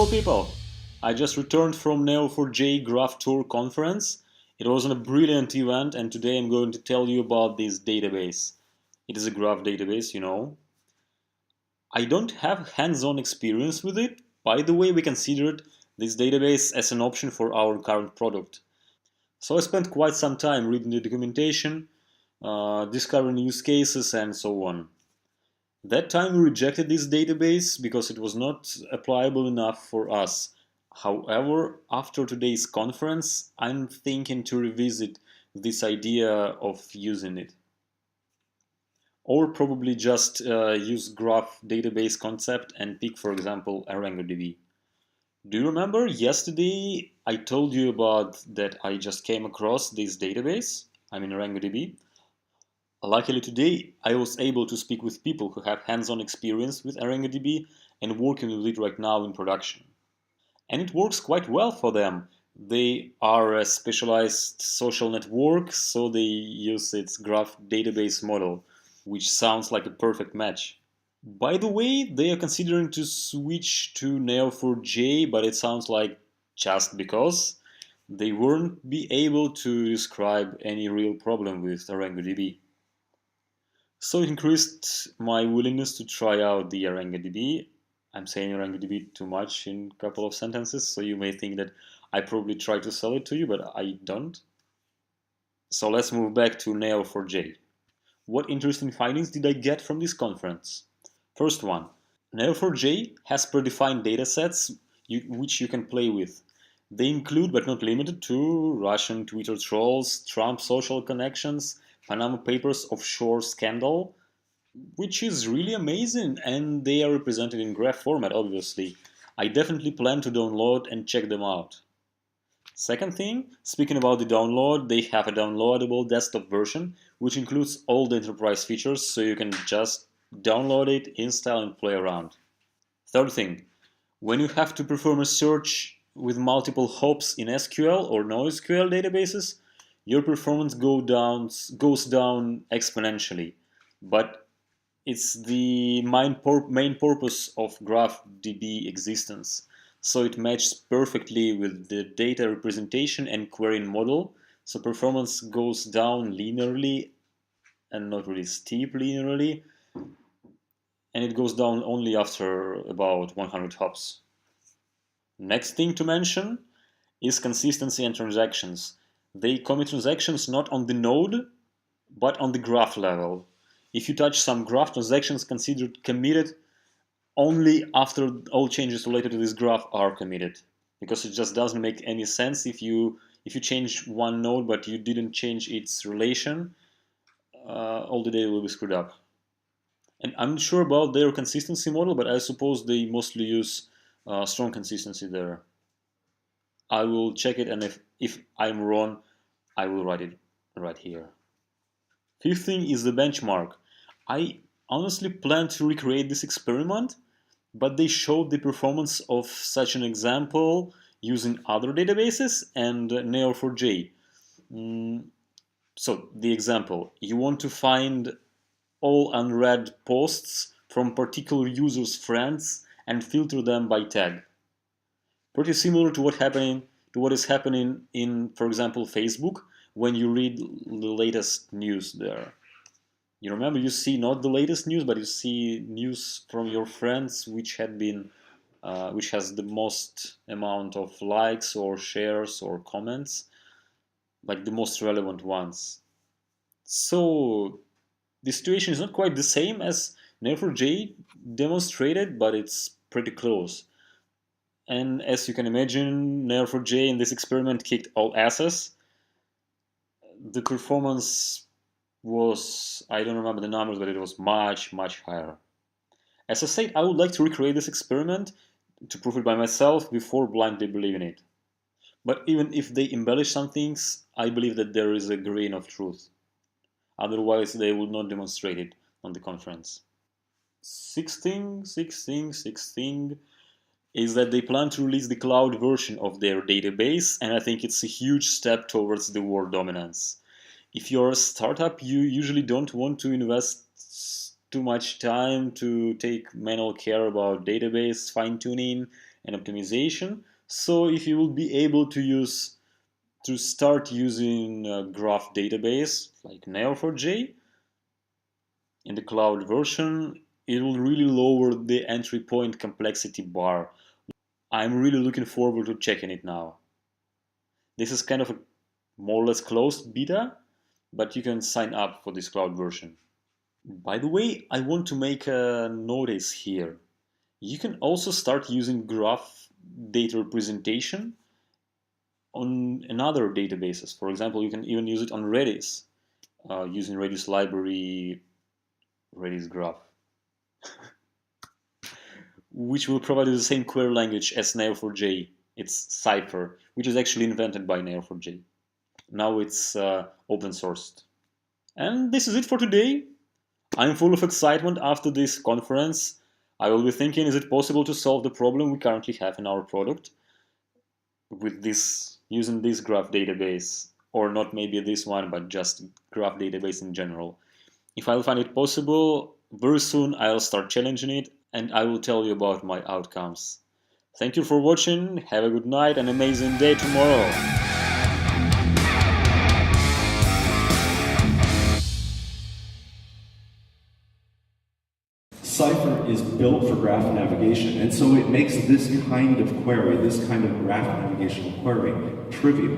Hello people! I just returned from Neo4j Graph Tour conference. It was a brilliant event and today I'm going to tell you about this database. It is a graph database, you know. I don't have hands-on experience with it. By the way, we considered this database as an option for our current product. So I spent quite some time reading the documentation, discovering use cases and so on. That time we rejected this database because it was not applicable enough for us. However, after today's conference, I'm thinking to revisit this idea of using it. Or probably just use graph database concept and pick, for example, ArangoDB. Do you remember yesterday I told you about that I just came across this database? I mean ArangoDB. Luckily today, I was able to speak with people who have hands-on experience with ArangoDB and working with it right now in production. And it works quite well for them. They are a specialized social network, so they use its graph database model, which sounds like a perfect match. By the way, they are considering to switch to Neo4j, but it sounds like just because they won't be able to describe any real problem with ArangoDB. So it increased my willingness to try out the ArangoDB. I'm saying ArangoDB too much in a couple of sentences, so you may think that I probably try to sell it to you, but I don't. So let's move back to Neo4j. What interesting findings did I get from this conference? First one, Neo4j has predefined datasets which you can play with. They include, but not limited to, Russian Twitter trolls, Trump social connections, Panama Papers offshore scandal, which is really amazing, and they are represented in graph format, obviously. I definitely plan to download and check them out. Second thing, speaking about the download, they have a downloadable desktop version, which includes all the enterprise features, so you can just download it, install, and play around. Third thing, when you have to perform a search with multiple hops in SQL or NoSQL databases, your performance goes down exponentially. But it's the main purpose of GraphDB existence. So it matches perfectly with the data representation and querying model. So performance goes down linearly and not really steep linearly. And it goes down only after about 100 hops. Next thing to mention is consistency and transactions. They commit transactions not on the node, but on the graph level. If you touch some graph, transactions considered committed only after all changes related to this graph are committed. Because it just doesn't make any sense if you change one node but you didn't change its relation, all the data will be screwed up. And I'm not sure about their consistency model, but I suppose they mostly use strong consistency there. I will check it, and if I'm wrong, I will write it right here. Fifth thing is the benchmark. I honestly plan to recreate this experiment, but they showed the performance of such an example using other databases and Neo4j. So the example, you want to find all unread posts from particular users' friends and filter them by tag. Pretty similar to what is happening in, for example, Facebook when you read the latest news there. You remember, you see not the latest news, but you see news from your friends which has the most amount of likes or shares or comments, like the most relevant ones. So the situation is not quite the same as Neo4j demonstrated, but it's pretty close. And as you can imagine, Neo4j in this experiment kicked all asses. The performance was, I don't remember the numbers, but it was much, much higher. As I said, I would like to recreate this experiment to prove it by myself before blindly believing it. But even if they embellish some things, I believe that there is a grain of truth. Otherwise, they would not demonstrate it on the conference. Sixth thing is that they plan to release the cloud version of their database, and I think it's a huge step towards the world dominance. If you're a startup, you usually don't want to invest too much time to take manual care about database fine-tuning and optimization. So if you will be able to start using a graph database like Neo4j in the cloud version, it will really lower the entry point complexity bar. I'm really looking forward to checking it now. This is kind of a more or less closed beta, but you can sign up for this cloud version. By the way, I want to make a notice here. You can also start using graph data representation on another databases. For example, you can even use it on Redis, using Redis library, Redis graph, which will provide you the same query language as Neo4j. It's Cypher, which is actually invented by Neo4j. Now it's open sourced. And this is it for today. I'm full of excitement after this conference. I will be thinking, is it possible to solve the problem we currently have in our product with this, using this graph database, or not maybe this one, but just graph database in general. If I'll find it possible, very soon I'll start challenging it and I will tell you about my outcomes. Thank you for watching, have a good night and amazing day tomorrow. Cypher is built for graph navigation, and so it makes this kind of query, this kind of graph navigational query, trivial.